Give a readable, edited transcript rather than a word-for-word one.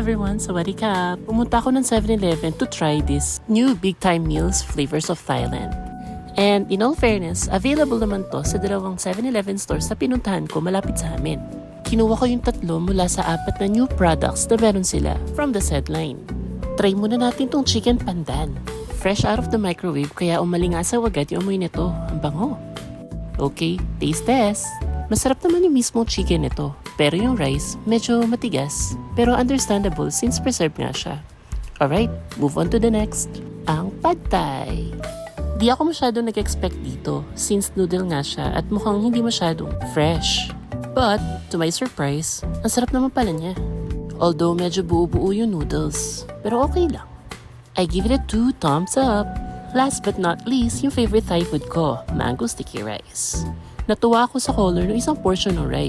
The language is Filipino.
everyone! Sawadee ka! Pumunta ako ng 7-Eleven to try this new Big Time Meals Flavors of Thailand. And in all fairness, available naman to sa dalawang 7-Eleven stores na pinuntahan ko malapit sa amin. Kinuha ko yung tatlo mula sa 4 na new products na meron sila from the said line. Try muna natin tong chicken pandan. Fresh out of the microwave kaya umalingasaw agad yung amoy nito. Ang bango. Okay, taste test! Masarap naman yung mismong chicken nito, pero yung rice medyo matigas, pero understandable since preserved nga siya. Alright, move on to the next. Ang pad thai. Di ako masyadong nag-expect dito since noodle nga siya at mukhang hindi masyadong fresh. But, to my surprise, ang sarap naman pala niya. Although medyo buo-buo yung noodles, pero okay lang. I give it a 2 thumbs up. Last but not least, yung favorite Thai food ko, mango sticky rice. Natuwa ako sa color ng isang portion ng rice.